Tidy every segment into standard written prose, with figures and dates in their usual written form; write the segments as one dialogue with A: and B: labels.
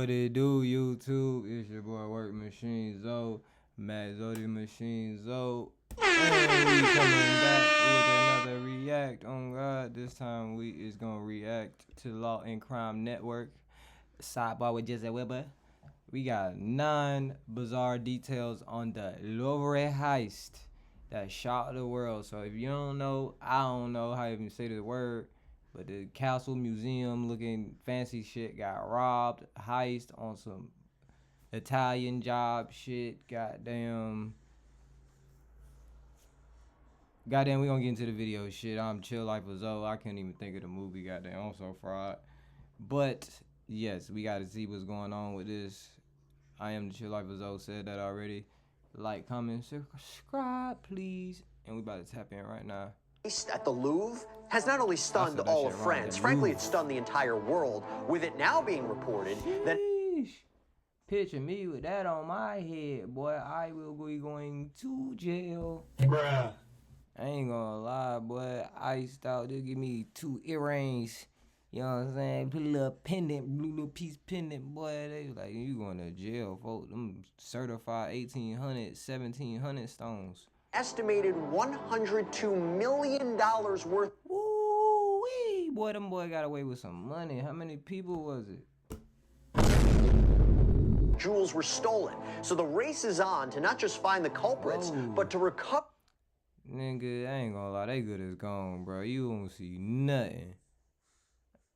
A: What it do, YouTube? It's your boy MachineZo MachZody MachineZo. And we coming back with another react. On God, this time we is gonna react to Law&Crime Network. Sidebar with Jesse Weber. We got 9 bizarre details on the Louvre heist that shocked the world. So if you don't know, I don't know how to even say the word. But the castle museum looking fancy shit got robbed. Heist on some Italian job shit. Goddamn, we gonna get into the video shit. I'm Chill Life of Zoe. I can't even think of the movie. Goddamn, I'm so fried. But yes, we gotta see what's going on with this. I am the Chill Life of Zoe. Said that already. Like, comment, subscribe, please. And we about to tap in right now.
B: At the Louvre has not only stunned all of France, frankly, it's stunned the entire world, with it now being reported that...
A: Picture me with that on my head, boy. I will be going to jail.
C: Bruh.
A: I ain't gonna lie, boy. Iced out, they'll give me 2 earrings. You know what I'm saying? Put a little pendant, blue little piece pendant, boy. They like, you going to jail, folks. Them certified 1800, 1700 stones.
B: Estimated $102 million worth.
A: Woo-wee. Boy, them boy got away with some money. How many people was it?
B: Jewels were stolen. So the race is on to not just find the culprits, but to recover.
A: Nigga, I ain't gonna lie, they good as gone, bro. You won't see nothing.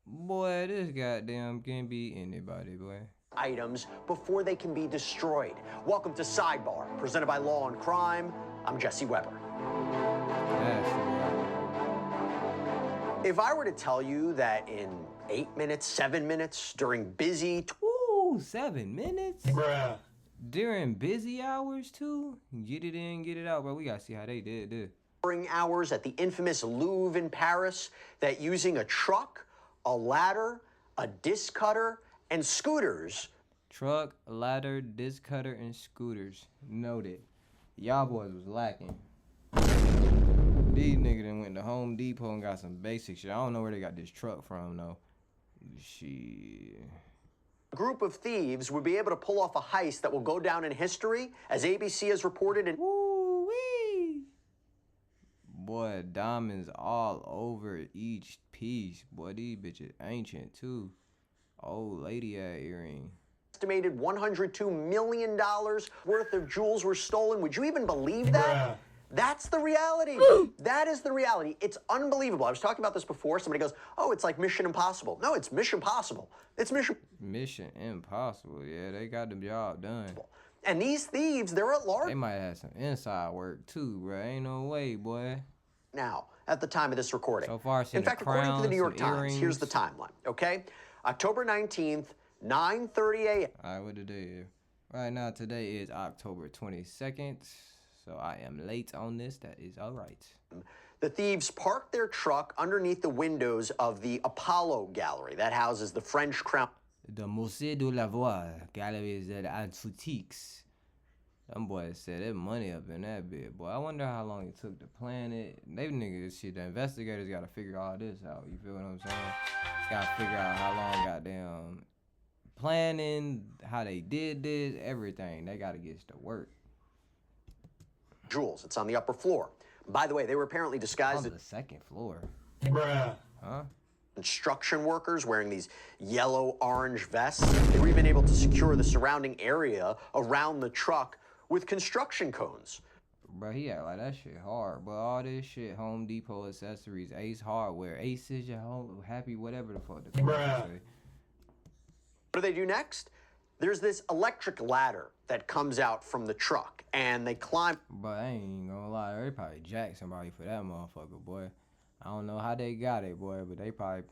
A: Boy, this goddamn can be anybody, boy.
B: Items before they can be destroyed. Welcome to Sidebar, presented by Law&Crime. I'm Jesse Weber. If I were to tell you that in 8 minutes, 7 minutes, during busy...
A: 7 minutes?
C: Bruh.
A: During busy hours, too? Get it in, get it out, bro. We gotta see how they did this.
B: During hours at the infamous Louvre in Paris, that using a truck, a ladder, a disc cutter, and scooters...
A: Truck, ladder, disc cutter, and scooters. Noted. Y'all boys was lacking. These niggas done went to Home Depot and got some basic shit. I don't know where they got this truck from, though. Shit.
B: A group of thieves would be able to pull off a heist that will go down in history, as ABC has reported in...
A: Woo-wee. Boy, diamonds all over each piece. Boy, these bitches ancient, too. Old lady earring.
B: Estimated $102 million worth of jewels were stolen. Would you even believe that?
C: Bruh.
B: That's the reality. That is the reality. It's unbelievable. I was talking about this before. Somebody goes, oh, it's like Mission Impossible. No, it's Mission Possible. It's Mission
A: Impossible. Yeah, they got the job done.
B: And these thieves, they're at large.
A: They might have some inside work, too, bro. Ain't no way, boy.
B: Now, at the time of this recording.
A: So far,
B: in fact, according to the New York Times, here's the timeline, okay? October 19th, 9:30 a.m.
A: All right, what the day is? Right now, today is October 22nd, so I am late on this. That is all right.
B: The thieves parked their truck underneath the windows of the Apollo Gallery that houses the French crown.
A: The Musée de la Voix, Galeries d'Antiques. Them boys said there's money up in that bit, boy. I wonder how long it took to plan it. They niggas shit, the investigators gotta figure all this out. You feel what I'm saying? Gotta figure out how long goddamn planning, how they did this, everything. They gotta get to work.
B: Jewels. It's on the upper floor. By the way, they were apparently disguised
A: On the 2nd floor.
C: Bruh.
A: Huh?
B: Construction workers wearing these yellow-orange vests. They were even able to secure the surrounding area around the truck with construction cones.
A: Bro, he act like that shit hard. But all this shit, Home Depot accessories, Ace Hardware, Ace is your home, happy, whatever the fuck the
C: Bruh.
A: say.
B: What do they do next? There's this electric ladder that comes out from the truck, and they climb.
A: But I ain't gonna lie, they probably jacked somebody for that motherfucker, boy. I don't know how they got it, boy, but they probably,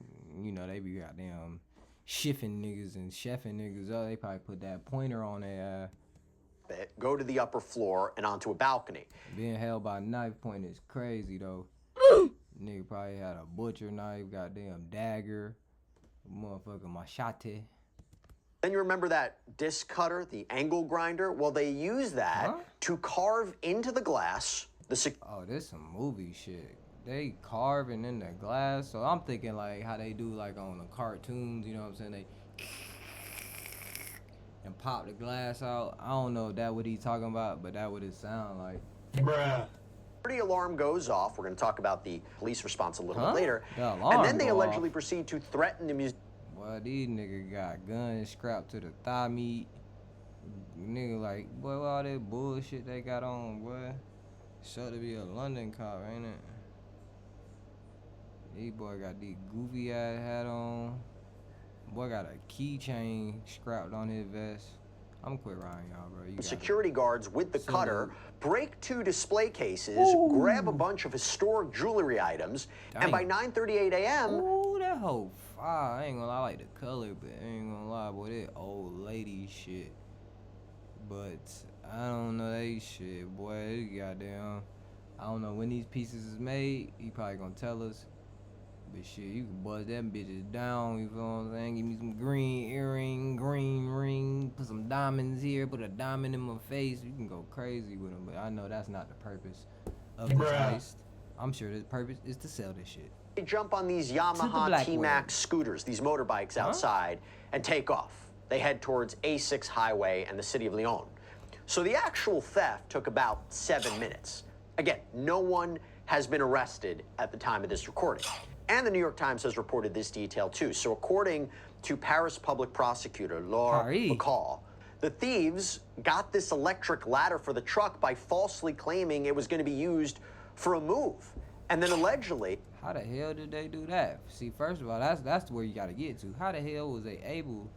A: you know, they be goddamn shifting niggas and chefing niggas up. They probably put that pointer on their
B: go to the upper floor and onto a balcony.
A: Being held by a knife point is crazy, though. Nigga probably had a butcher knife, goddamn dagger, motherfucking machete.
B: Then you remember that disc cutter, the angle grinder? Well, they use that to carve into the glass.
A: Oh, this some movie shit. They carving in the glass. So I'm thinking like how they do like on the cartoons, you know what I'm saying? They pop the glass out. I don't know if that what he talking about, but that what it sound like.
B: Bruh. The alarm goes off. We're going to talk about the police response a little bit later.
A: The alarm
B: and then they
A: go
B: allegedly
A: off.
B: proceed to threaten the museum.
A: Boy, these niggas got guns strapped to the thigh meat. Nigga like, boy, all that bullshit they got on, boy. Sure to be a London cop, ain't it? These boy got these goofy ass hat on. Boy got a keychain strapped on his vest. I'm quit riding y'all, bro. You
B: Security guards with the cutter break 2 display cases, grab a bunch of historic jewelry items, and by 9:38 a.m.
A: Ooh, that whole fire. I ain't gonna lie, I like the color, but I ain't gonna lie, boy, that old lady shit. But I don't know that shit, boy. They goddamn. I don't know when these pieces is made. He probably gonna tell us. But shit, you can buzz them bitches down, you feel what I'm saying? Give me some green earring, green ring, put some diamonds here, put a diamond in my face. You can go crazy with them, but I know that's not the purpose of this heist. I'm sure the purpose is to sell this shit.
B: They jump on these Yamaha T-Max scooters, these motorbikes outside, and take off. They head towards A6 Highway and the city of Lyon. So the actual theft took about 7 minutes. Again, no one has been arrested at the time of this recording. And the New York Times has reported this detail too. So according to Paris public prosecutor Laure, the thieves got this electric ladder for the truck by falsely claiming it was going to be used for a move. And then allegedly...
A: How the hell did they do that? See, first of all, that's where you got to get to. How the hell was they able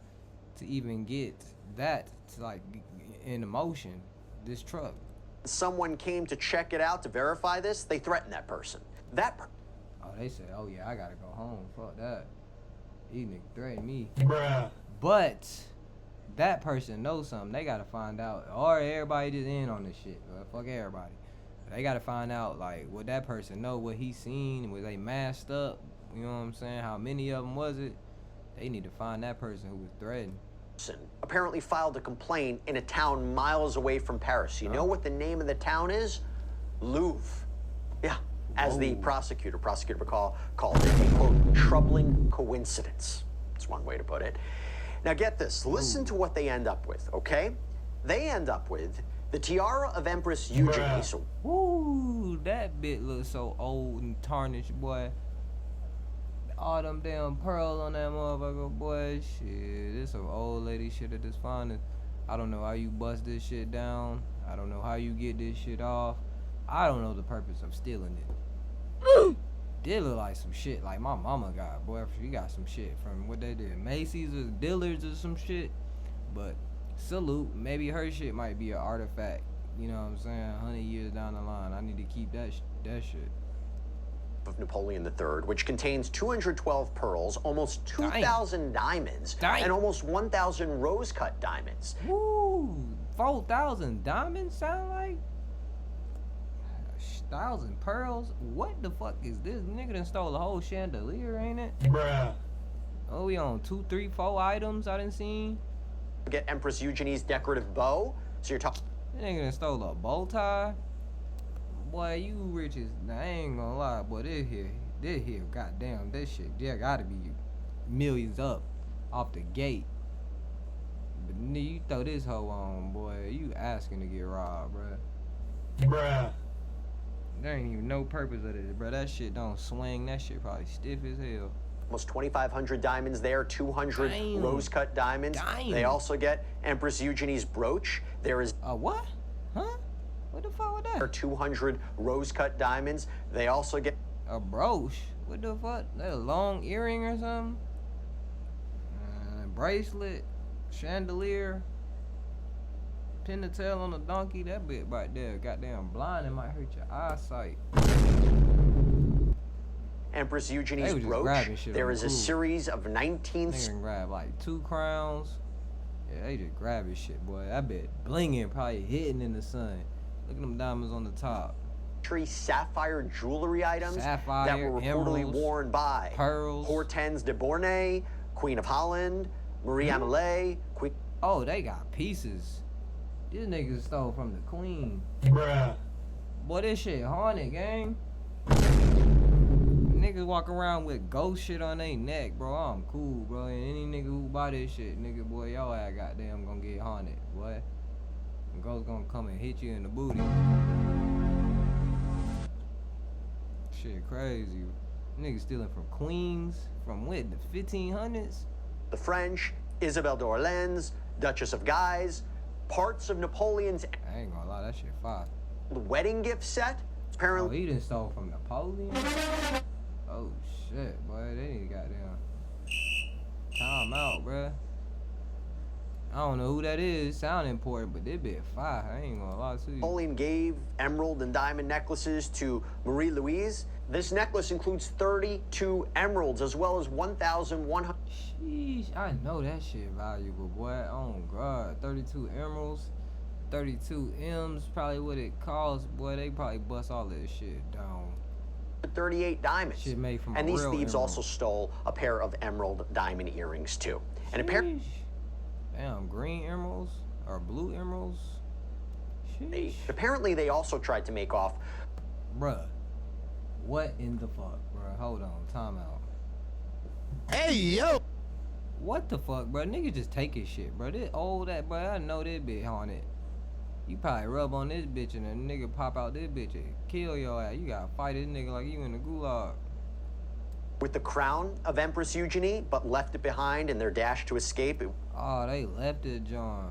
A: to even get that to, like, in motion, this truck?
B: Someone came to check it out to verify this. They threatened that person.
A: Oh, they said, oh yeah, I gotta go home. Fuck that. These niggas threatened me.
B: Bruh.
A: But that person knows something. They gotta find out. Or everybody just in on this shit. Fuck everybody. They gotta find out, like, what that person know, what he seen, was they masked up? You know what I'm saying? How many of them was it? They need to find that person who was threatened.
B: Apparently filed a complaint in a town miles away from Paris. You know what the name of the town is? Louvre. Yeah. As the prosecutor called it a, quote, troubling coincidence. That's one way to put it. Now get this, listen to what they end up with, okay? They end up with the tiara of Empress Eugenie. So,
A: ooh, that bit looks so old and tarnished, boy. All them damn pearls on that motherfucker, boy. Shit, this some old lady shit at this finest. I don't know how you bust this shit down. I don't know how you get this shit off. I don't know the purpose of stealing it. Did look like some shit like my mama got, boy. She got some shit from what they did, Macy's or Dillard's or some shit. But salute, maybe her shit might be an artifact. You know what I'm saying? 100 years down the line, I need to keep that shit.
B: Of Napoleon III, which contains 212 pearls, almost 2,000 diamonds, and almost 1,000 rose-cut diamonds.
A: Woo! 4,000 diamonds sound like? 1,000 pearls? What the fuck is this? Nigga done stole a whole chandelier, ain't it?
B: Bruh.
A: Oh, we on 2, 3, 4 items I done seen.
B: Get Empress Eugenie's decorative bow. So you're talking.
A: Nigga done stole a bow tie. Boy, you rich as, I ain't gonna lie, boy, this here, goddamn, this shit, there gotta be millions up off the gate. But you throw this hoe on, boy, you asking to get robbed, bruh. There ain't even no purpose of this, bruh. That shit don't swing, that shit probably stiff as hell.
B: Almost 2,500 diamonds there, 200 rose-cut diamonds. They also get Empress Eugenie's brooch. There is
A: a what? Huh? What the fuck was that?
B: There are 200 rose-cut diamonds. They also get
A: a brooch. What the fuck? That a long earring or something? Bracelet, chandelier, pin the tail on a donkey. That bit right there, goddamn blind. It might hurt your eyesight.
B: Empress Eugenie's brooch. There is a series of 19.
A: They can grab like 2 crowns. Yeah, they just grab his shit, boy. That bit blinging, probably hitting in the sun. Look at them diamonds on the top.
B: Sapphire jewelry items that were reportedly
A: emeralds,
B: worn by
A: pearls,
B: Hortense de Bornay, Queen of Holland, Marie Amelie, Queen.
A: Oh, they got pieces. These niggas stole from the Queen.
B: Bruh.
A: Boy, this shit haunted, gang. Nigga Niggas walk around with ghost shit on their neck, bro. I'm cool, bro. And any nigga who buy this shit, nigga, boy, y'all ass goddamn gonna get haunted, boy. And ghost gonna come and hit you in the booty. Shit crazy. Niggas stealing from Queens, from what, the 1500s?
B: The French, Isabel d'Orleans, Duchess of Guise, parts of Napoleon's
A: I ain't gonna lie, that shit fire.
B: wedding gift set. Apparently,
A: Oh, he done stole from Napoleon? Oh, shit, boy. They need goddamn time out, bruh. I don't know who that is. Sound important, but they bit fire. I ain't gonna lie to you.
B: Napoleon gave emerald and diamond necklaces to Marie Louise. This necklace includes 32 emeralds as well as 1,100.
A: Sheesh, I know that shit valuable, boy. Oh, God. 32 emeralds, 32 M's, probably what it costs, boy. They probably bust all that shit down.
B: 38 diamonds.
A: Shit made from
B: and
A: a
B: these
A: real
B: thieves
A: emerald.
B: also stole a pair of emerald diamond earrings too. And apparently,
A: damn, green emeralds or blue emeralds?
B: Apparently they also tried to make off.
A: Bruh, what in the fuck, bruh? Hold on, time out.
C: Hey, yo!
A: What the fuck, bruh? Nigga just take his shit, bruh. This old that, bruh. I know this bitch haunted. You probably rub on this bitch and a nigga pop out this bitch and kill your ass. You gotta fight this nigga like you in the gulag.
B: With the crown of Empress Eugenie, but left it behind in their dash to escape.
A: Oh, they left it, John.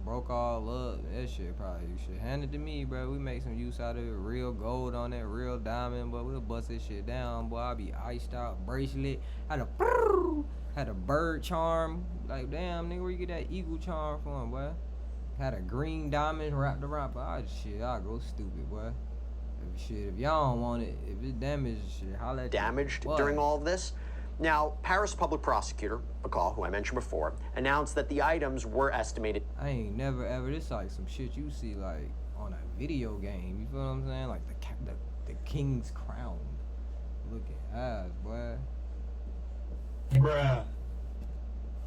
A: Broke all up. That shit probably you should hand it to me, bro. We make some use out of it. Real gold on it, real diamond, but we'll bust this shit down, boy. I be iced out, bracelet. Had a bird charm. Like, damn, nigga, where you get that eagle charm from, boy? Had a green diamond wrapped around. But I'll go stupid, boy. If y'all don't want it, if it's damaged, shit, holla at
B: Damaged
A: you.
B: during all of this. Now, Paris public prosecutor, Bacall, who I mentioned before, announced that the items were estimated.
A: I ain't never ever. This like some shit you see like on a video game. You feel what I'm saying? Like the king's crown. Looking ass, boy.
C: Bruh.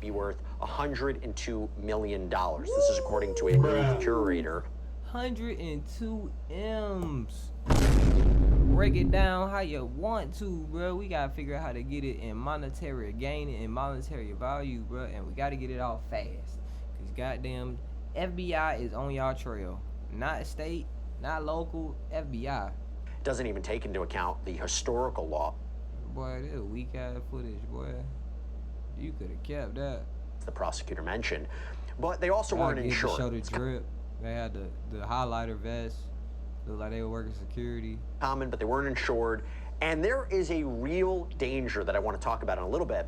B: Be worth $102 million. This is according to a Louvre curator.
A: 102 M's. Break it down how you want to, bro. We gotta figure out how to get it in monetary gain and monetary value, bro. And we gotta get it off fast. Cause goddamn FBI is on y'all trail. Not state, not local, FBI.
B: Doesn't even take into account the historical law.
A: Boy, this weak ass footage, boy. You could have kept that.
B: The prosecutor mentioned. But they also weren't insured.
A: Show the drip. They had the highlighter vest. Looked like they were working security.
B: Common, but they weren't insured. And there is a real danger that I want to talk about in a little bit.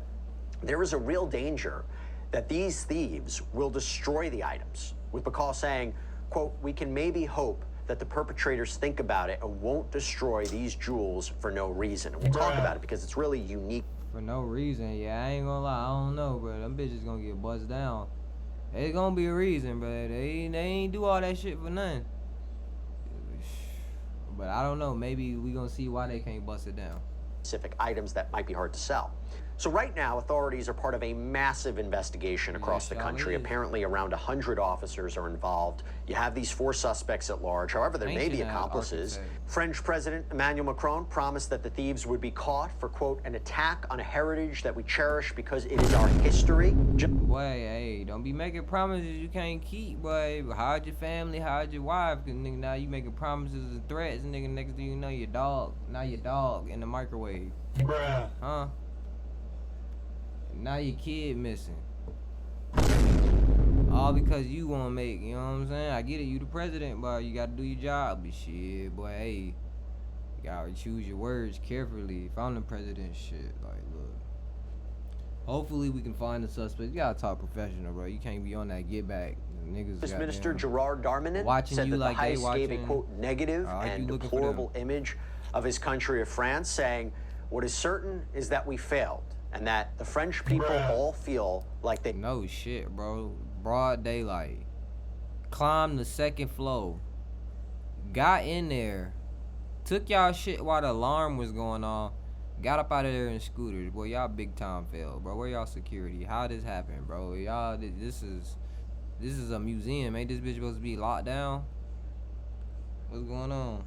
B: There is a real danger that these thieves will destroy the items. With Bacall saying, quote, "We can maybe hope that the perpetrators think about it and won't destroy these jewels for no reason." And we'll talk about it because it's really unique.
A: For no reason, yeah, I ain't gonna lie, I don't know, bro. Them bitches gonna get buzzed down. There's gonna be a reason, bro. They ain't do all that shit for nothing. But I don't know, maybe we gonna see why they can't bust it down.
B: Specific items that might be hard to sell. So right now, authorities are part of a massive investigation across the country. Apparently, around 100 officers are involved. You have these 4 suspects at large. However, there may be accomplices. French President Emmanuel Macron promised that the thieves would be caught for, quote, "an attack on a heritage that we cherish because it is our history."
A: Boy, hey, don't be making promises you can't keep, boy. Hide your family, hide your wife, cause nigga, now you making promises and threats, and nigga, next thing you know, your dog in the microwave.
C: Bruh.
A: Huh? Now your kid missing. All because you wanna make, you know what I'm saying? I get it, you the president, but you gotta do your job. But shit, boy, hey, you gotta choose your words carefully. If I'm the president, shit, like, look. Hopefully we can find the suspect. You gotta talk professional, bro. You can't be on that get back. Niggas
B: This Minister Gerard Darmanin said that the Heist gave a, quote, negative and deplorable image of his country of France, saying, "What is certain is that we failed, and that the French people all feel like they..."
A: No shit, bro. Broad daylight. Climbed the 2nd floor. Got in there. Took y'all shit while the alarm was going on. Got up out of there in scooters. Boy, y'all big time failed, bro. Where y'all security? How this happened, bro? Y'all, this is a museum. Ain't this bitch supposed to be locked down? What's going on?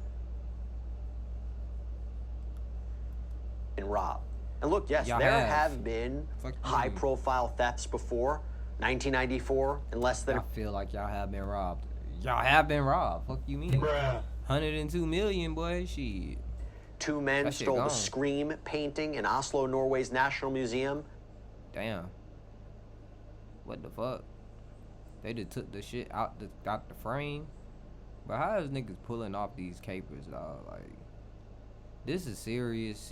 B: been robbed. And look, yes,
A: Y'all
B: there
A: have.
B: have been
A: Fuck you.
B: high-profile thefts before. 1994, in less than
A: I feel like y'all have been robbed. Y'all have been robbed. Fuck you mean?
C: Bruh.
A: 102 million, boy. Shit.
B: two men
A: That shit
B: stole the
A: gone.
B: Scream painting in Oslo, Norway's National Museum.
A: Damn. What the fuck? They just took the shit out the frame. But how is niggas pulling off these capers, dog? Like, this is serious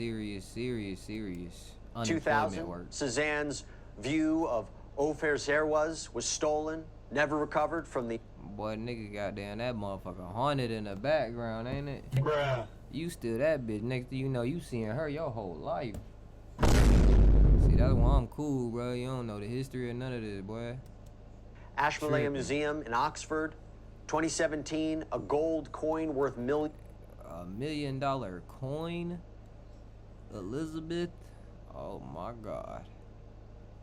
A: unemployment
B: 2000,
A: work.
B: Cezanne's view of Ofer Zerwas was stolen, never recovered from the
A: Boy, nigga, goddamn, that motherfucker haunted in the background, ain't it?
C: Bruh.
A: You still that bitch. Next thing you know, you seeing her your whole life. See, that's why I'm cool, bro. You don't know the history of none of this, boy.
B: Ashmolean
A: Tripping.
B: Museum in Oxford. 2017, a gold coin worth millions.
A: $1 million coin? Elizabeth? Oh my god.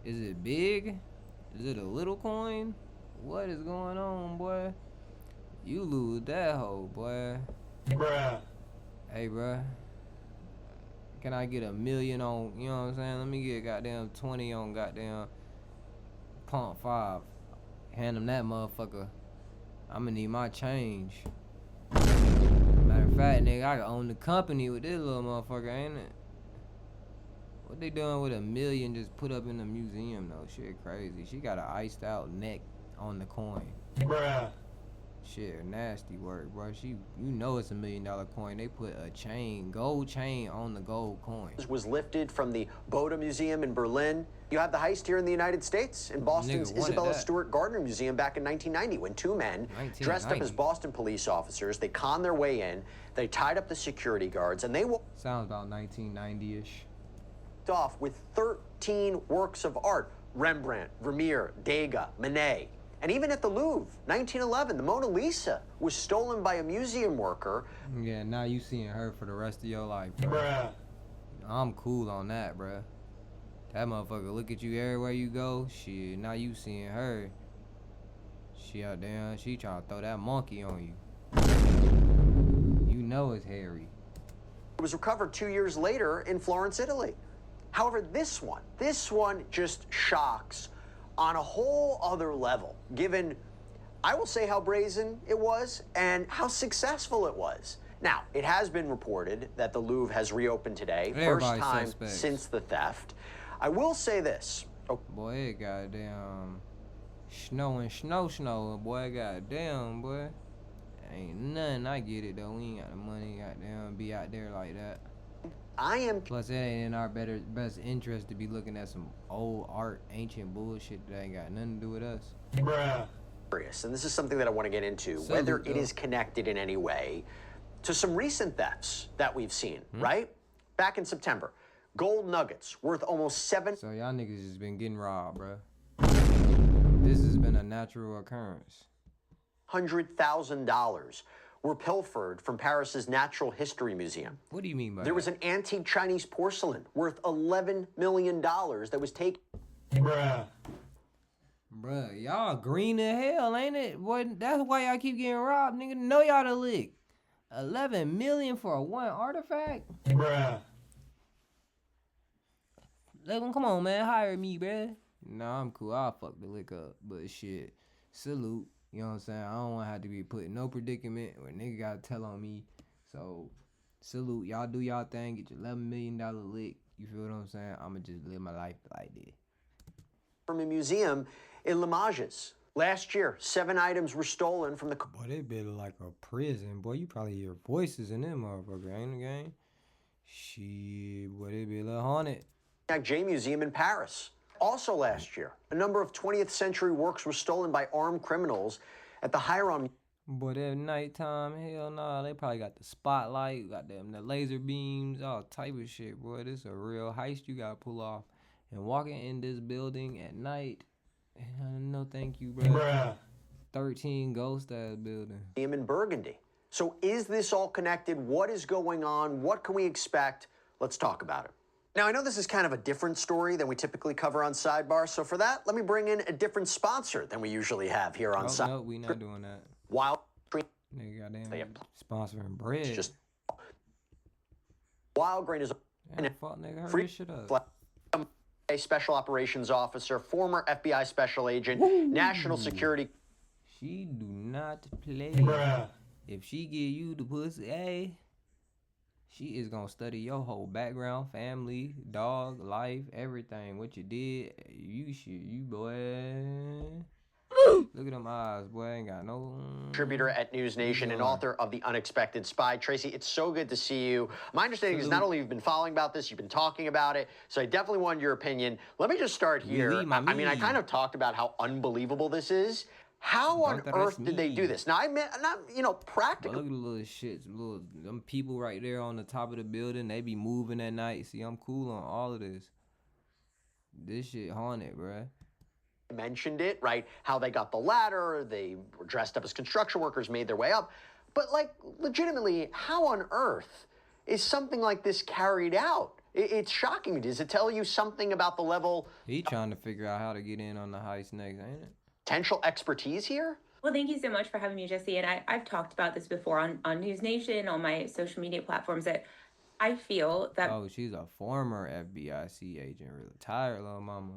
A: Is it big? Is it a little coin? What is going on, boy? You lose that hoe, boy.
C: Bruh.
A: Hey, bruh. Can I get $1 million on, you know what I'm saying? Let me get goddamn 20 on goddamn pump 5. Hand him that motherfucker. I'ma need my change. Matter of fact, nigga, I can own the company with this little motherfucker, ain't it? What they doing with $1 million just put up in the museum though? Shit crazy. She got a iced out neck on the coin.
C: Bruh.
A: Shit, nasty work, bro. You know it's $1 million coin. They put a chain, gold chain on the gold coin.
B: Was lifted from the Bode Museum in Berlin. You have the heist here in the United States in Boston's
A: Nigga wanted
B: Isabella
A: that.
B: Stewart Gardner Museum back in 1990 when two men dressed up as
A: 1990.
B: Boston police officers. They conned their way in. They tied up the security guards and they walked
A: Sounds about 1990-ish.
B: off with 13 works of art. Rembrandt, Vermeer, Degas, Manet. And even at the Louvre, 1911, the Mona Lisa was stolen by a museum worker.
A: Yeah, now you seeing her for the rest of your life, bro.
C: Bruh.
A: I'm cool on that, bro. That motherfucker look at you everywhere you go. Shit, now you seeing her. She out there, she trying to throw that monkey on you. You know it's hairy.
B: It was recovered 2 years later in Florence, Italy. However, this one just shocks on a whole other level, given, I will say, how brazen it was and how successful it was. Now, it has been reported that the Louvre has reopened today,
A: Everybody
B: first time
A: suspect.
B: since the theft. I will say this.
A: Boy, it goddamn snow. Boy, goddamn, boy. Ain't nothing. I get it though. We ain't got the money, goddamn, be out there like that.
B: I am
A: Plus, it ain't in our best interest to be looking at some old art, ancient bullshit that ain't got nothing to do with us.
C: Bruh.
B: curious, and this is something that I want to get into,
A: So,
B: whether it is connected in any way to some recent thefts that we've seen, right? Back in September, gold nuggets worth almost
A: So y'all niggas just been getting robbed, bruh. This has been a natural occurrence.
B: $700,000 were pilfered from Paris's Natural History Museum.
A: What do you mean by
B: There
A: that?
B: was an antique Chinese porcelain worth $11 million that was taken.
C: Bruh.
A: Bruh, y'all green as hell, ain't it? Boy, that's why y'all keep getting robbed, nigga. Know y'all the lick. 11 million for one artifact?
C: Bruh.
A: Come on, man. Hire me, bruh. Nah, I'm cool. I'll fuck the lick up. But shit, salute. You know what I'm saying? I don't want to have to be put in no predicament where nigga got to tell on me. So, salute. Y'all do y'all thing. Get your $11 million lick. You feel what I'm saying? I'ma just live my life like this.
B: From a museum in Limoges. Last year, 7 items were stolen from the
A: Boy, they been like a prison. Boy, you probably hear voices in them motherfucker, ain't the game? Shit, boy, they be a little haunted.
B: Cognac J Museum in Paris. Also last year, a number of 20th century works were stolen by armed criminals at the Hiram.
A: Boy, that nighttime, hell nah, they probably got the spotlight, got them the laser beams, all type of shit, boy. This a real heist you gotta pull off. And walking in this building at night, no thank you, bro.
C: Bruh.
A: 13 ghost ass building.
B: In Burgundy. So is this all connected? What is going on? What can we expect? Let's talk about it. Now, I know this is kind of a different story than we typically cover on Sidebar, so for that, let me bring in a different sponsor than we usually have here on Sidebar.
A: No, we not doing that.
B: Wild Green.
A: Nigga
B: They
A: goddamn
B: have-
A: sponsoring bread.
B: Just Wild Green is
A: Damn, fuck nigga, hurry this shit up.
B: A special operations officer, former FBI special agent, national security.
A: She do not play.
C: Bruh.
A: If she give you the pussy, hey, she is gonna study your whole background, family, dog, life, everything. What you did, you boy. Look at them eyes, boy. Ain't got no.
B: Contributor at News Nation and author of The Unexpected Spy. Tracy, it's so good to see you. My understanding is not only you've been following about this, you've been talking about it, so I definitely wanted your opinion. Let me just start here. I mean, I kind of talked about how unbelievable this is. How on earth did they do this? Now, I meant, not, you know, practical.
A: Look at the little shits, them people right there on the top of the building. They be moving at night. See, I'm cool on all of this. This shit haunted, bruh.
B: Mentioned it, right? How they got the ladder, they were dressed up as construction workers, made their way up. But, like, legitimately, how on earth is something like this carried out? It's shocking me. Does it tell you something about the level?
A: He trying to figure out how to get in on the heist next, ain't it?
B: Potential expertise here?
D: Well, thank you so much for having me, Jesse. And I've talked about this before on News Nation, on my social media platforms, that I feel that...
A: Oh, she's a former FBIC agent, retired little mama.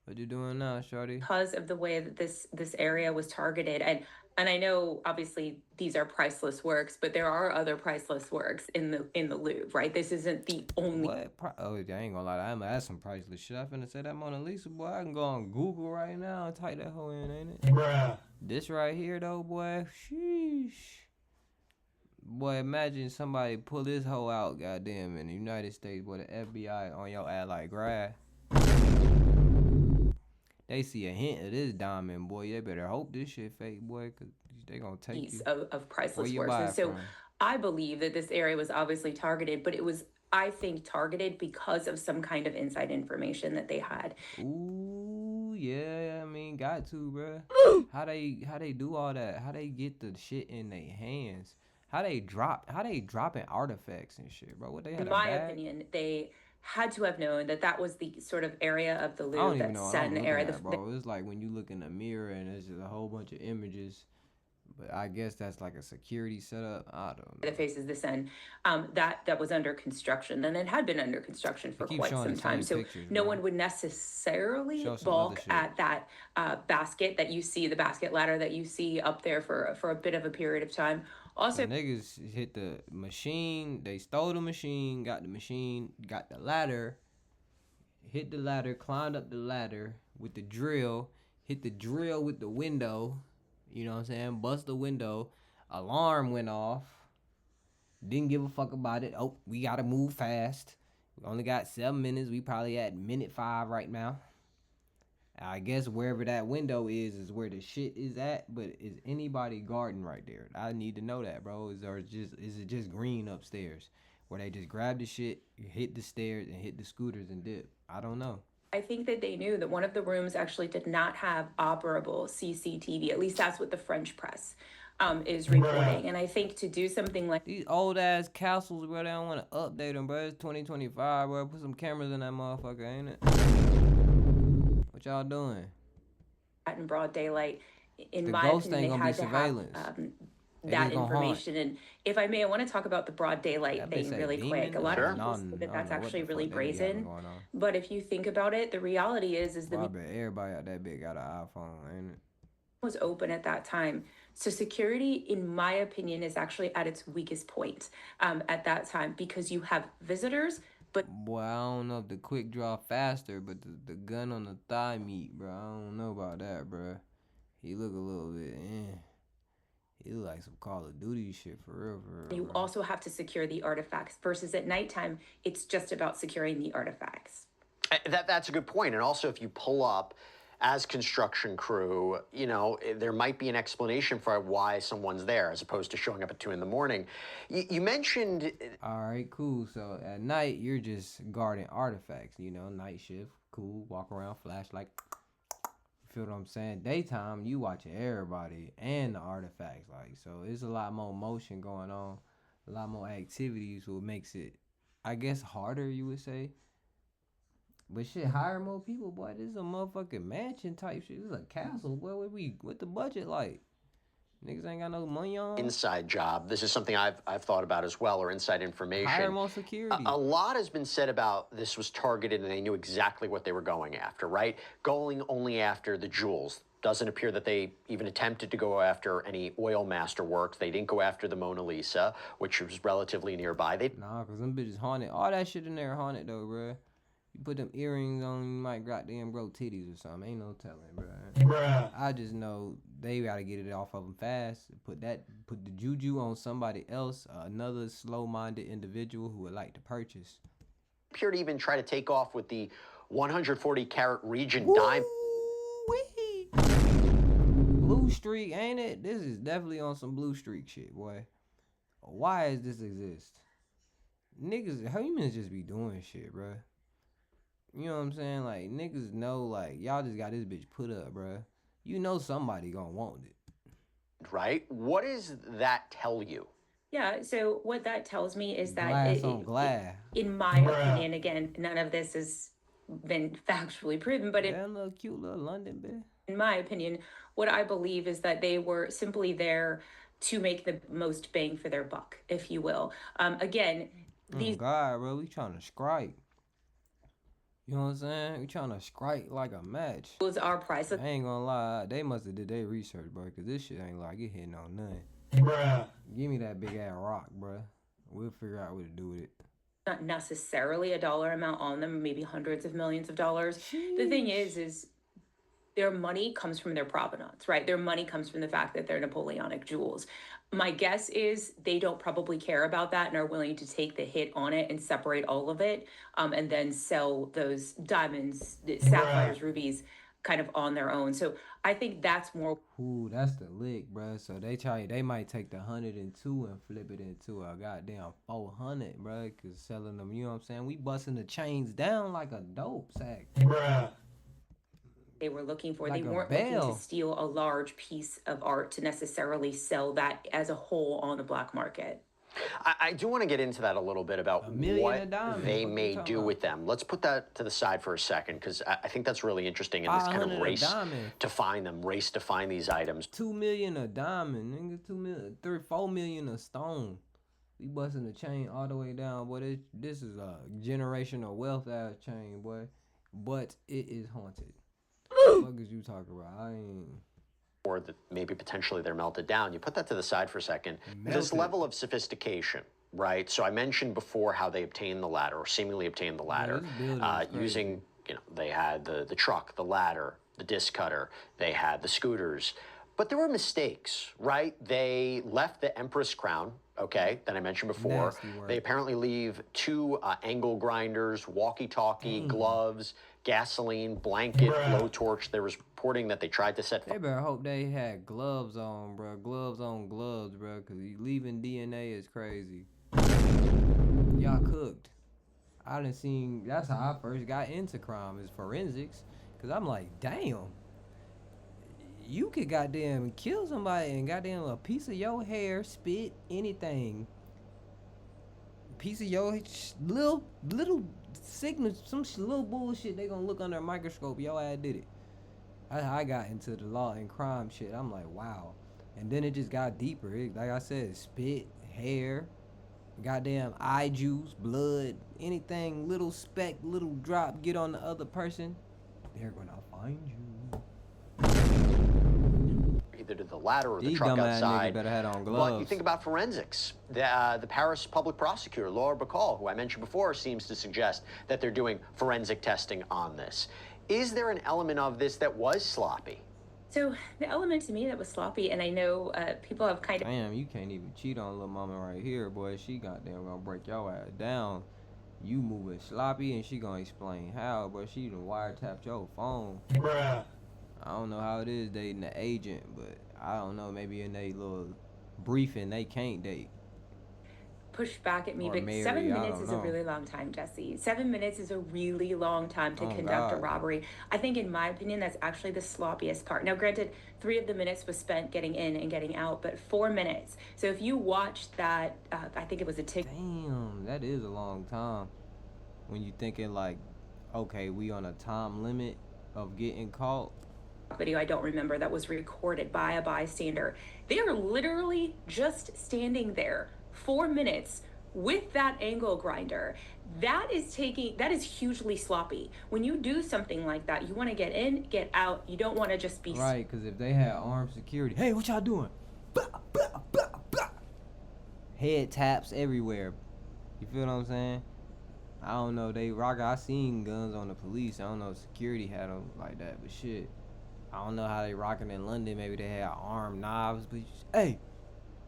A: What you doing now, shorty?
D: Because of the way that this area was targeted, and I know obviously these are priceless works, but there are other priceless works in the Louvre, right? This isn't the only.
A: What? Oh, I ain't gonna lie, that's some priceless shit. I finna say that Mona Lisa, boy. I can go on Google right now and type that hoe in, ain't it?
C: Bruh.
A: This right here though, boy. Sheesh. Boy, imagine somebody pull this hoe out, goddamn, in the United States, boy. The FBI on your ass like grass. They see a hint of this diamond, boy. They better hope this shit fake, boy, because they gonna take you.
D: Of priceless works. And so I believe that this area was obviously targeted, but it was, I think, targeted because of some kind of inside information that they had.
A: Ooh, yeah, I mean, got to, bruh. How they do all that? How they get the shit in their hands? How they dropping artifacts and shit, bro? What they had?
D: In my opinion, they had to have known that that was the sort of area of the Louvre that's set in the area.
A: Bro, it's like when you look in the mirror and there's just a whole bunch of images. But I guess that's like a security setup. I don't know.
D: That faces the sun, that was under construction, and it had been under construction for quite some time. So no one would necessarily balk at that basket that you see, the basket ladder that you see up there for a bit of a period of time. Also,
A: the niggas hit the machine. They stole the machine, got the ladder, hit the ladder, climbed up the ladder with the drill, hit the drill with the window. You know what I'm saying? Bust the window. Alarm went off. Didn't give a fuck about it. Oh, we gotta move fast. We only got 7 minutes. We probably at minute 5 right now. I guess wherever that window is where the shit is at. But is anybody guarding right there? I need to know that, bro. Is it just green upstairs where they just grab the shit, hit the stairs, and hit the scooters and dip? I don't know.
D: I think that they knew that one of the rooms actually did not have operable CCTV. At least that's what the French press is reporting. And I think to do something like
A: these old ass castles, bro, they don't want to update them, bro. It's 2025, bro. Put some cameras in that motherfucker, ain't it? What y'all doing?
D: In broad daylight, in my opinion, they had to have that information. And if I may, I want to talk about the broad daylight thing really quick. A lot of people say that that's actually really brazen. But if you think about it, the reality is
A: I bet everybody out that big got an iPhone, ain't it?
D: Was open at that time. So security, in my opinion, is actually at its weakest point at that time, because you have visitors. But
A: boy, I don't know if the quick draw faster, but the gun on the thigh meat, bro. I don't know about that, bro. He look a little bit, He look like some Call of Duty shit for real.
D: You also have to secure the artifacts versus at nighttime, it's just about securing the artifacts.
B: That's a good point. And also, if you pull up as construction crew, you know, there might be an explanation for why someone's there as opposed to showing up at 2 in.the morning. You mentioned...
A: All right, cool. So at night, you're just guarding artifacts, you know, night shift, cool, walk around, flashlight. You feel what I'm saying? Daytime, you watching everybody and the artifacts. Like, so it's a lot more motion going on, a lot more activities, what makes it, I guess, harder, you would say. But shit, hire more people, boy. This is a motherfucking mansion type shit. This is a castle, boy. What the budget like? Niggas ain't got no money on.
B: Inside job. This is something I've thought about as well, or inside information.
A: Hire more security.
B: A lot has been said about this was targeted and they knew exactly what they were going after, right? Going only after the jewels. Doesn't appear that they even attempted to go after any oil masterworks. They didn't go after the Mona Lisa, which was relatively nearby.
A: Nah, because them bitches haunted. All that shit in there haunted, though, bruh. You put them earrings on, you might goddamn grow titties or something. Ain't no telling, bruh. I just know they gotta get it off of them fast. Put the juju on somebody else, another slow-minded individual who would like to purchase.
B: Appear to even try to take off with the 140 carat Regent diamond.
A: Blue streak, ain't it? This is definitely on some blue streak shit, boy. Why does this exist? Niggas, humans just be doing shit, bruh. You know what I'm saying? Like, niggas know, like, y'all just got this bitch put up, bruh. You know somebody gonna want it.
B: Right? What does that tell you?
D: Yeah, so what that tells me is that in my opinion, again, none of this has been factually proven, but
A: that little cute little London bitch.
D: In my opinion, what I believe is that they were simply there to make the most bang for their buck, if you will. Again, these
A: God, bro, we trying to strike. You know what I'm saying? We trying to strike like a match.
D: Those are priceless.
A: I ain't gonna lie, they must have did their research, bro, because this shit ain't like it hitting on nothing. Give me that big ass rock, bro. We'll figure out what to do with it.
D: Not necessarily a dollar amount on them, maybe hundreds of millions of dollars. Sheesh. The thing is their money comes from their provenance, right? Their money comes from the fact that they're Napoleonic jewels. My guess is they don't probably care about that and are willing to take the hit on it and separate all of it, and then sell those diamonds, sapphires, rubies, kind of on their own. So I think that's more.
A: Ooh, that's the lick, bro. So they might take the 102 and flip it into a goddamn 400, bro. Cause selling them, you know what I'm saying? We busting the chains down like a dope sack.
D: They were looking for.
A: Like
D: they weren't looking to steal a large piece of art to necessarily sell that as a whole on the black market.
B: I do want to get into that a little bit about what they may do with them. Let's put that to the side for a second, because I think that's really interesting in this kind of race to find them, race to find these items.
A: $2 million a diamond, nigga. 2 million, 4 million a stone. We busting the chain all the way down, boy. This is a generational wealth ass chain, boy. But it is haunted. What is you talking about? I ain't.
B: Or that maybe potentially they're melted down. You put that to the side for a second. This level of sophistication, right? So I mentioned before how they obtained the ladder, or seemingly obtained the ladder, using, you know, they had the truck, the ladder, the disc cutter, they had the scooters. But there were mistakes, right? They left the Empress crown, okay, that I mentioned before. They apparently leave 2 angle grinders, walkie-talkie, gloves, gasoline, blanket, blowtorch. There was reporting that they tried to set.
A: They better hope they had gloves on, bro. Gloves on gloves, bro, because leaving DNA is crazy. Y'all cooked. I done seen, that's how I first got into crime, is forensics. Because I'm like, damn. You could goddamn kill somebody and goddamn a piece of your hair, spit, anything. Piece of your little signal, some little bullshit. They gonna look under a microscope. Your ass did it. I got into the law and crime shit. I'm like, wow. And then it just got deeper. Like I said, spit, hair, goddamn eye juice, blood, anything, little speck, little drop, get on the other person. They're gonna find you.
B: Either to the ladder or the truck outside.
A: Better have on gloves.
B: But you think about forensics. The Paris public prosecutor, Laura Bacall, who I mentioned before, seems to suggest that they're doing forensic testing on this. Is there an element of this that was sloppy?
D: So the element to me that was sloppy, and I know people have kind of.
A: Damn, you can't even cheat on little mama right here, boy. She goddamn gonna break your ass down. You moving sloppy, and she gonna explain how, but she done wiretapped your phone. I don't know how it is dating the agent, but I don't know, maybe in they little briefing they can't date.
D: Push back at me, but 7 minutes is a really long time, Jesse. 7 minutes is a really long time to conduct a robbery. I think, in my opinion, that's actually the sloppiest part. Now, granted, 3 of the minutes was spent getting in and getting out, but 4 minutes. So if you watched that, I think it was a tick.
A: Damn, that is a long time. When you thinking like, okay, we on a time limit of getting caught.
D: video, I don't remember, that was recorded by a bystander. They are literally just standing there 4 minutes with that angle grinder. That is hugely sloppy. When you do something like that, you want to get in, get out. You don't want to just be
A: right, because if they had armed security, hey, what y'all doing? Blah, blah, blah, blah. Head taps everywhere. You feel what I'm saying? I don't know, I seen guns on the police. I don't know if security had them like that, but shit, I don't know how they rocking in London. Maybe they had armed knives, but hey,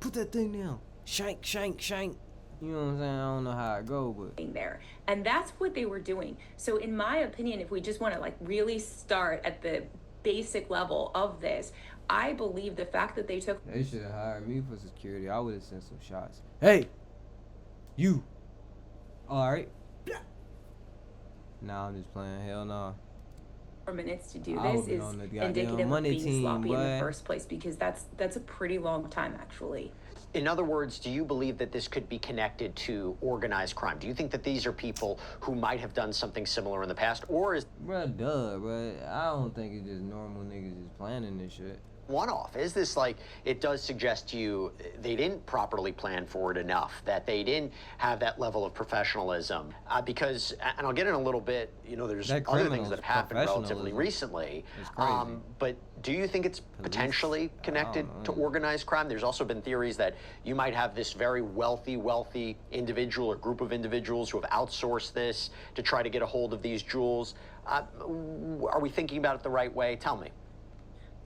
A: put that thing down. Shank, shank, shank. You know what I'm saying? I don't know how it go, but
D: there. And that's what they were doing. So in my opinion, if we just want to like really start at the basic level of this, I believe the fact that they should
A: have hired me for security. I would have sent some shots. Hey, you. All right. Nah, I'm just playing. Hell no.
D: 4 minutes to do this is indicative of being sloppy in the first place, because that's a pretty long time, actually.
B: In other words, do you believe that this could be connected to organized crime? Do you think that these are people who might have done something similar in the past, or is...
A: Bruh, I don't think it's just normal niggas just planning this shit.
B: One-off? Is this like, it does suggest to you they didn't properly plan for it enough, that they didn't have that level of professionalism? Because, and I'll get in a little bit, you know, there's other things that have happened relatively recently. But do you think it's potentially connected to organized crime? There's also been theories that you might have this very wealthy individual or group of individuals who have outsourced this to try to get a hold of these jewels. Are we thinking about it the right way? Tell me.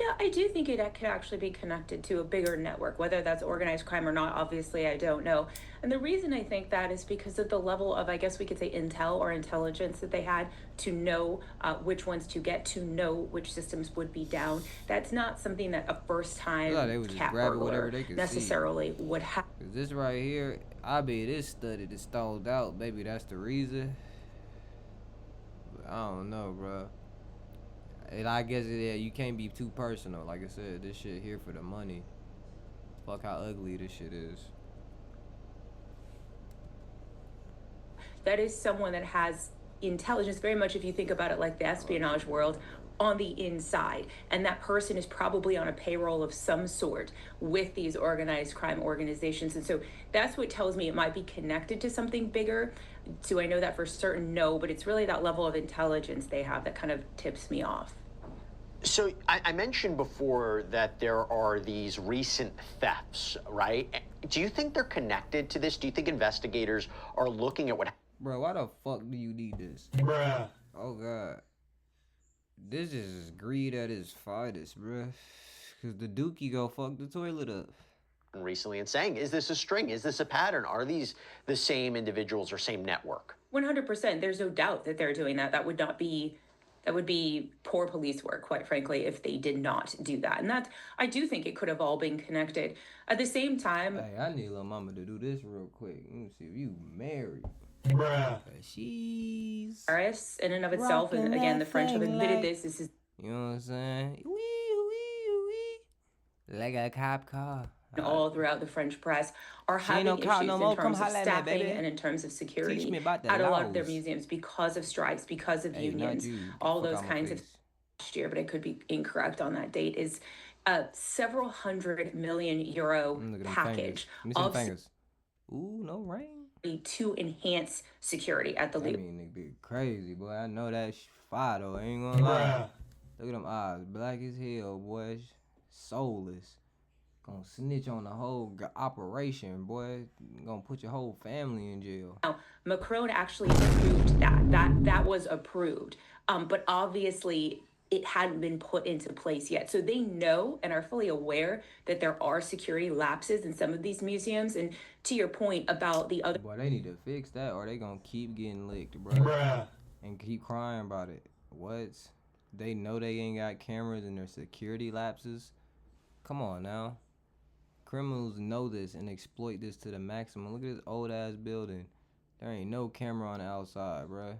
D: Yeah, I do think it could actually be connected to a bigger network. Whether that's organized crime or not, obviously, I don't know. And the reason I think that is because of the level of, I guess we could say, intel or intelligence that they had to know which ones to get, to know which systems would be down. That's not something that a first-time cat burglar necessarily would have.
A: This right here, I bet this study is stalled out, baby. That's the reason. But I don't know, bro. And I guess, yeah, you can't be too personal. Like I said, this shit here for the money. Fuck how ugly this shit is.
D: That is someone that has intelligence, very much if you think about it like the espionage world, on the inside. And that person is probably on a payroll of some sort with these organized crime organizations. And so that's what tells me it might be connected to something bigger. Do I know that for certain? No, but it's really that level of intelligence they have that kind of tips me off.
B: So I mentioned before that there are these recent thefts, right? Do you think they're connected to this? Do you think investigators are looking at what...
A: Bro, why the fuck do you need this?
C: Bruh.
A: Oh, God. This is greed at its finest, bruh. Because the dookie go fuck the toilet up.
B: Recently, and saying, is this a string? Is this a pattern? Are these the same individuals or same network?
D: 100%. There's no doubt that they're doing that. That would be poor police work, quite frankly, if they did not do that. And that, I do think it could have all been connected. At the same time...
A: Hey, I need little mama to do this real quick. Let me see if you married.
C: Bruh.
A: She's...
D: Paris, in and of itself, and again, the French have admitted this is...
A: You know what I'm saying? Wee. Like a cop car.
D: All throughout the French press are having issues in terms of staffing and in terms of security at a lot of their museums because of strikes, because of unions, all those kinds of... Last year, but I could be incorrect on that date, is a several €100 million package of...
A: Ooh, no rain.
D: To enhance security at the Louvre.
A: I mean, nigga, crazy, boy. I know that fire, though. I ain't gonna lie. Look at them eyes. Black as hell, boy. Soulless. Gonna snitch on the whole operation, boy. Gonna put your whole family in jail.
D: Now, Macron actually approved that. That was approved. But obviously, it hadn't been put into place yet. So they know and are fully aware that there are security lapses in some of these museums. And to your point about the other...
A: Boy, they need to fix that or they gonna keep getting licked, bro. And keep crying about it. What? They know they ain't got cameras and their security lapses? Come on now. Criminals know this and exploit this to the maximum. Look at this old-ass building. There ain't no camera on the outside, bro.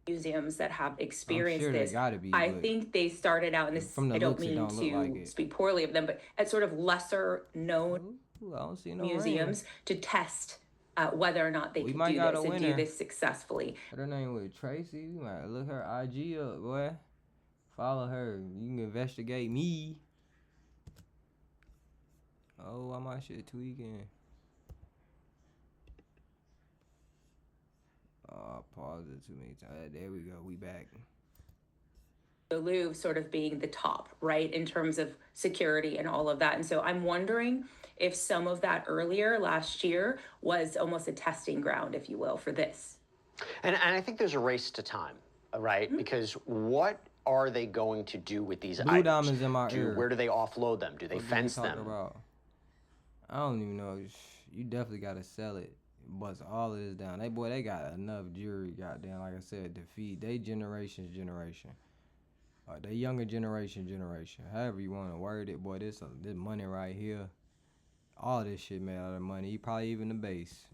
D: Museums that have experienced this.
A: Gotta be,
D: I think they started out in this, I don't mean to speak poorly of them, but at sort of lesser known museums to test whether or not they could do this and do this successfully.
A: Her name was Tracy. We might look her IG up, boy. Follow her. You can investigate me. Oh, why my shit tweaking? Oh, pause it too many times. There we go. We back.
D: The Louvre sort of being the top, right, in terms of security and all of that. And so I'm wondering if some of that earlier last year was almost a testing ground, if you will, for this.
B: And I think there's a race to time, right? Mm-hmm. Because what are they going to do with these
A: Blue
B: items?
A: Diamonds in my ear.
B: Where do they offload them? Do they fence them?
A: About? I don't even know. You definitely got to sell it. Bust all of this down. They got enough jewelry, goddamn, like I said, to feed they generation. The younger generation. However you want to word it, boy, this money right here. All this shit made out of money. Probably even the base.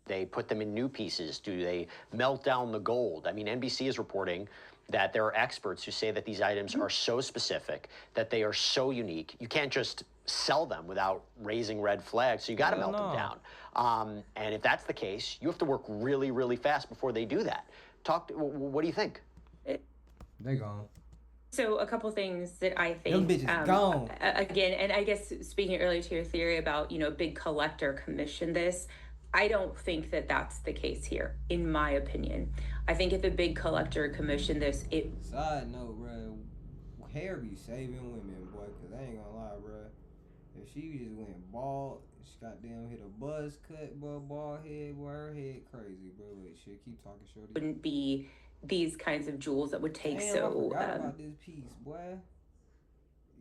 B: They put them in new pieces. Do they melt down the gold? I mean, NBC is reporting that there are experts who say that these items are so specific, that they are so unique. You can't just sell them without raising red flags, so you got to melt them down. And if that's the case, you have to work really, really fast before they do that. What do you think?
A: They gone.
D: So a couple things that I think,
A: them bitches gone.
D: Again, and I guess speaking earlier to your theory about, big collector commissioned this, I don't think that that's the case here, in my opinion. I think if a big collector commissioned this,
A: Side note, bro, hair be saving women, boy, because I ain't gonna lie, bro. If she just went bald, she goddamn hit a buzz cut, bro, bald head, boy, her head crazy, bro. Wait, shit, keep talking, shorty.
D: Wouldn't be these kinds of jewels that would take
A: I forgot about this piece, boy.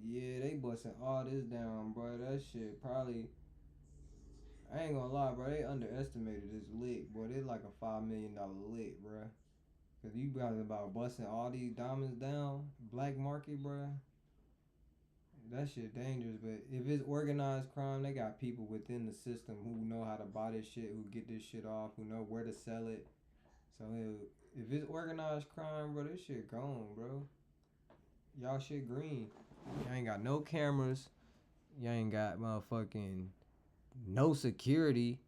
A: Yeah, they busting all this down, bro. That shit probably, I ain't gonna lie, bro. They underestimated this lick, boy. They like a $5 million lick, bro. Cause you got about busting all these diamonds down, black market, bro. That shit dangerous. But if it's organized crime, they got people within the system who know how to buy this shit, who get this shit off, who know where to sell it. So if it's organized crime, bro, this shit gone, bro. Y'all shit green. Y'all ain't got no cameras. Y'all ain't got motherfucking no security.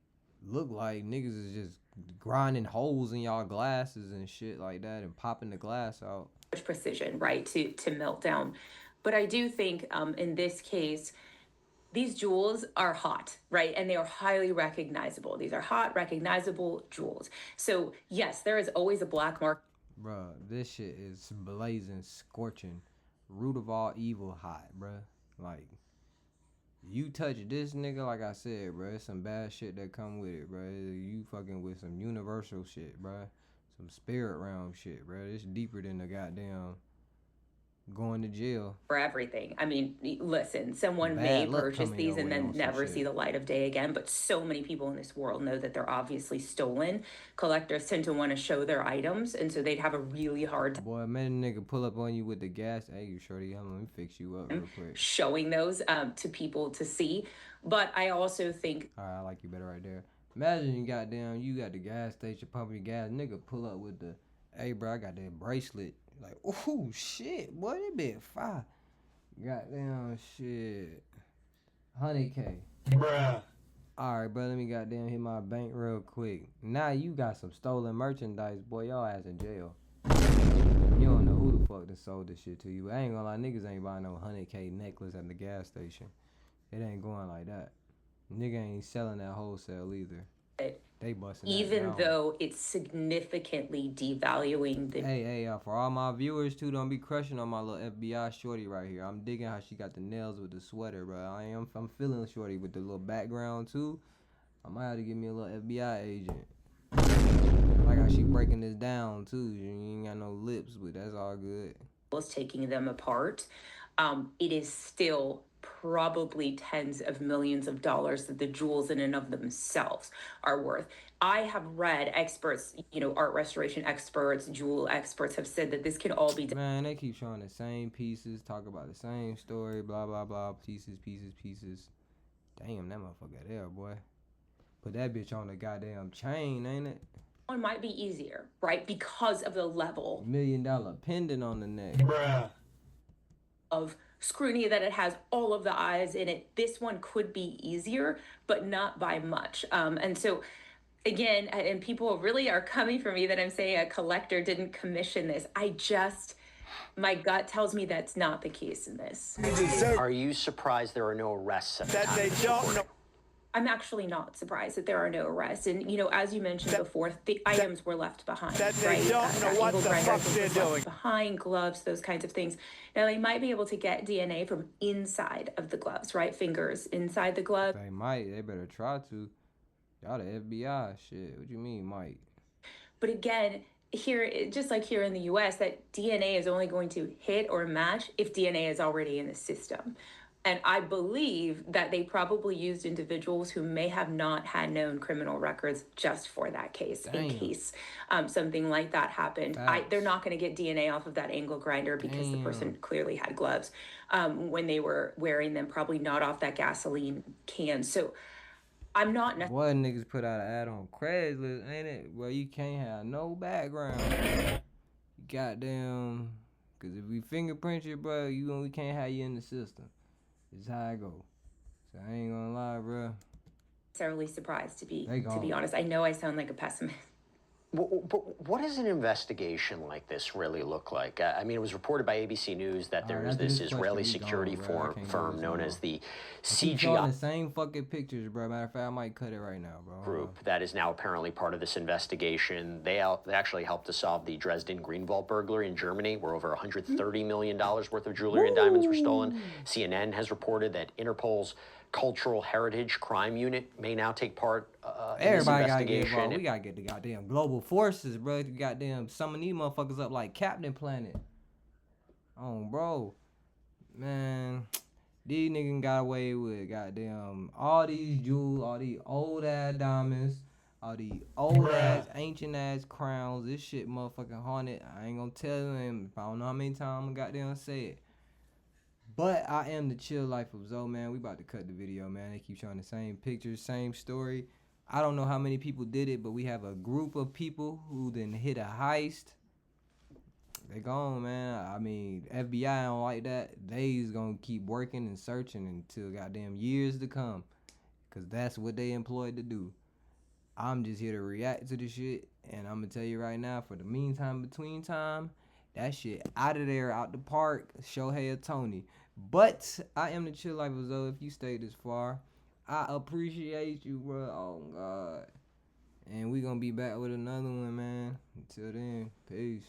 A: Look like niggas is just grinding holes in y'all glasses and shit like that and popping the glass out.
D: Precision, right, to melt down. But I do think in this case, these jewels are hot, right? And they are highly recognizable. These are hot, recognizable jewels. So yes, there is always a black market.
A: Bruh, this shit is blazing, scorching, root of all evil hot, bruh. Like, you touch this nigga, like I said, bruh, it's some bad shit that come with it, bruh. You fucking with some universal shit, bruh. Some spirit realm shit, bruh. It's deeper than the goddamn going to jail.
D: For everything. I mean, listen, someone may purchase these and then never see the light of day again, but so many people in this world know that they're obviously stolen. Collectors tend to want to show their items, and so they'd have a really hard time.
A: Boy, man, nigga pull up on you with the gas. Hey, you shorty, let me fix you up real quick.
D: Showing those to people to see. But I also think...
A: All right, I like you better right there. Imagine you got the gas station pumping gas. Nigga pull up with the, hey, bro, I got that bracelet. Like, oh shit, boy, that bit fire. Goddamn shit. 100K.
C: Bruh.
A: Alright, bro, let me goddamn hit my bank real quick. Now you got some stolen merchandise, boy. Y'all ass in jail. You don't know who the fuck that sold this shit to you. I ain't gonna lie, niggas ain't buying no 100K necklace at the gas station. It ain't going like that. Nigga ain't selling that wholesale either. They busting
D: even though it's significantly devaluing the...
A: Hey, for all my viewers too, don't be crushing on my little FBI shorty right here. I'm digging how she got the nails with the sweater, bro. I'm feeling shorty with the little background too. I might have to give me a little FBI agent. Like how she breaking this down too. You ain't got no lips, but that's all good.
D: Was taking them apart. It is still probably tens of millions of dollars that the jewels in and of themselves are worth. I have read experts, art restoration experts, jewel experts have said that this can all be done.
A: Man, they keep showing the same pieces, talk about the same story, blah, blah, blah, pieces. Damn, that motherfucker there, boy. Put that bitch on the goddamn chain, ain't it?
D: One might be easier, right? Because of the level.
A: $1 million pendant on the neck.
C: Bruh.
D: Of scrutiny that it has all of the eyes in it. This one could be easier, but not by much. And so again, and people really are coming for me that I'm saying a collector didn't commission this. I just My gut tells me that's not the case in this.
B: Are you surprised there are no arrests at the time of this reporting?
D: I'm actually not surprised that there are no arrests. And, you know, as you mentioned before, the items were left behind,
E: right? They don't know what the fuck they're doing.
D: Behind gloves, those kinds of things. Now, they might be able to get DNA from inside of the gloves, right? Fingers inside the glove.
A: They might. They better try to. Y'all the FBI. Shit. What you mean, might?
D: But again, here, just like here in the US, that DNA is only going to hit or match if DNA is already in the system. And I believe that they probably used individuals who may have not had known criminal records just for that case, in case something like that happened. They're not going to get DNA off of that angle grinder because the person clearly had gloves when they were wearing them, probably not off that gasoline can. So I'm not
A: necessarily... What niggas put out an ad on Craigslist, ain't it? Well, you can't have no background. Goddamn. Because if we fingerprint you, bro, we can't have you in the system. It's how I go. So I ain't gonna lie, bro.
D: Necessarily surprised to be honest. I know I sound like a pessimist.
B: But what does an investigation like this really look like? I mean, it was reported by ABC News that there's this Israeli security firm known as the CGI.
A: The same fucking pictures, bro. Matter of fact, I might cut it right now, bro.
B: Group that is now apparently part of this investigation. They actually helped to solve the Dresden Greenwald burglary in Germany, where over $130 million worth of jewelry and diamonds were stolen. CNN has reported that Interpol's Cultural Heritage Crime Unit may now take part in this investigation.
A: We gotta get the goddamn global forces, bro. Goddamn summon these motherfuckers up like Captain Planet. Oh, bro. Man, these niggas got away with goddamn all these jewels, all these old ass diamonds, all these old ass, ancient ass crowns. This shit motherfucking haunted. I ain't gonna tell them. I don't know how many times I'm goddamn say it. But I am the chill life of Zoe, man. We about to cut the video, man. They keep showing the same pictures, same story. I don't know how many people did it, but we have a group of people who then hit a heist. They gone, man. I mean, FBI don't like that. They's gonna keep working and searching until goddamn years to come. Because that's what they employed to do. I'm just here to react to the shit. And I'm gonna tell you right now, for the meantime, between time, that shit out of there, out the park, Shohei or Tony. But I am the chill life of Zoe. If you stayed this far, I appreciate you, bro. Oh, God. And we gonna be back with another one, man. Until then, peace.